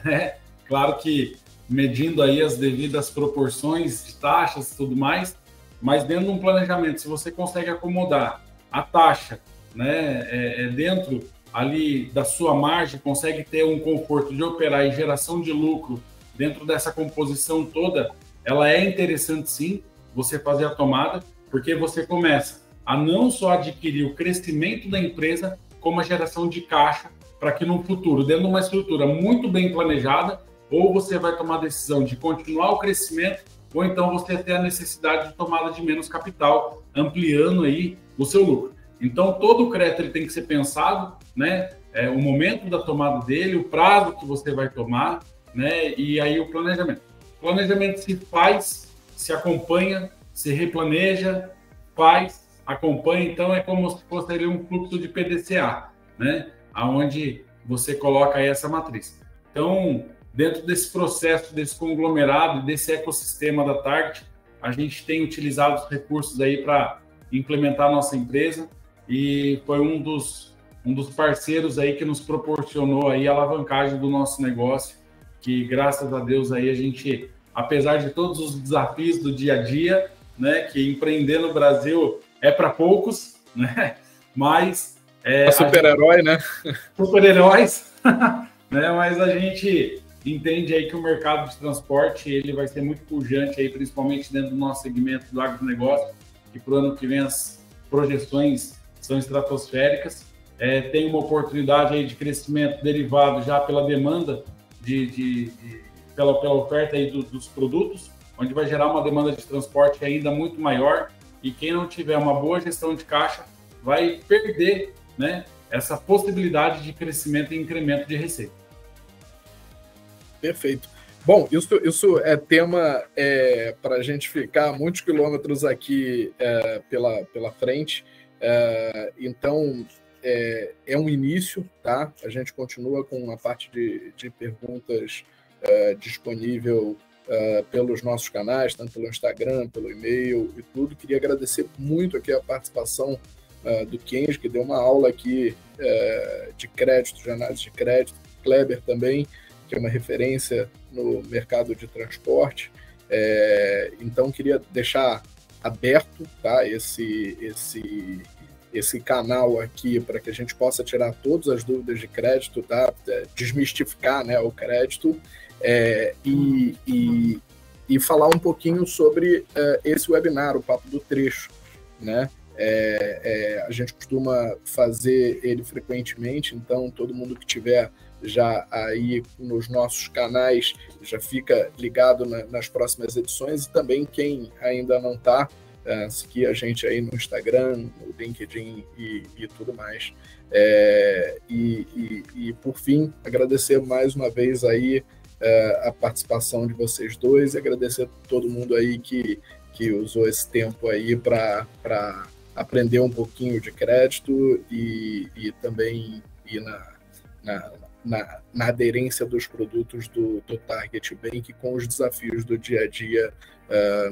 né? Claro que medindo aí as devidas proporções de taxas e tudo mais, mas dentro de um planejamento, se você consegue acomodar a taxa, né, dentro ali da sua margem, consegue ter um conforto de operar e geração de lucro dentro dessa composição toda, ela é interessante sim, você fazer a tomada, porque você começa a não só adquirir o crescimento da empresa, como a geração de caixa, para que no futuro, dentro de uma estrutura muito bem planejada, ou você vai tomar a decisão de continuar o crescimento, ou então você ter a necessidade de tomada de menos capital, ampliando aí o seu lucro. Então, todo o crédito ele tem que ser pensado, né? O momento da tomada dele, o prazo que você vai tomar, né? E aí o planejamento. O planejamento se faz, se acompanha, se replaneja, faz, acompanha. Então é como se fosse ali um fluxo de PDCA, né? Aonde você coloca aí essa matriz. Então, dentro desse processo, desse conglomerado, desse ecossistema da Target, a gente tem utilizado os recursos aí para implementar a nossa empresa e foi um dos parceiros aí que nos proporcionou aí a alavancagem do nosso negócio, que graças a Deus aí a gente, apesar de todos os desafios do dia a dia, né, que empreender no Brasil é para poucos, né, mas... super-herói, né? Super-heróis, né, mas a gente entende aí que o mercado de transporte ele vai ser muito pujante aí, principalmente dentro do nosso segmento do agronegócio, que para o ano que vem as projeções são estratosféricas. Tem uma oportunidade aí de crescimento derivado já pela demanda, pela oferta aí dos produtos, onde vai gerar uma demanda de transporte ainda muito maior, e quem não tiver uma boa gestão de caixa vai perder, né, essa possibilidade de crescimento e incremento de receita. Perfeito. Bom, isso é tema para a gente ficar muitos quilômetros aqui pela frente. Então, é um início, tá? A gente continua com uma parte de perguntas disponível pelos nossos canais, tanto pelo Instagram, pelo e-mail e tudo. Queria agradecer muito aqui a participação do Kenji, que deu uma aula aqui de crédito, de análise de crédito. Kleber também, que é uma referência no mercado de transporte. Então, queria deixar aberto, tá, esse canal aqui para que a gente possa tirar todas as dúvidas de crédito, tá, desmistificar, né, o crédito e falar um pouquinho sobre esse webinar, o Papo do Trecho, né? A gente costuma fazer ele frequentemente, então todo mundo que tiver já aí nos nossos canais já fica ligado nas próximas edições, e também quem ainda não está, seguir a gente aí no Instagram, no LinkedIn e tudo mais. E por fim, agradecer mais uma vez aí a participação de vocês dois, e agradecer a todo mundo aí que usou esse tempo aí para aprender um pouquinho de crédito e também ir na aderência dos produtos do Target Bank com os desafios do dia a dia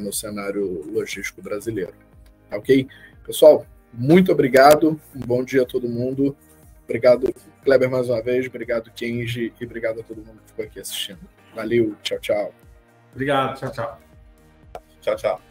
no cenário logístico brasileiro. Ok? Pessoal, muito obrigado. Um bom dia a todo mundo. Obrigado, Kleber, mais uma vez. Obrigado, Kenji. E obrigado a todo mundo que ficou aqui assistindo. Valeu. Tchau, tchau. Obrigado. Tchau, tchau. Tchau, tchau.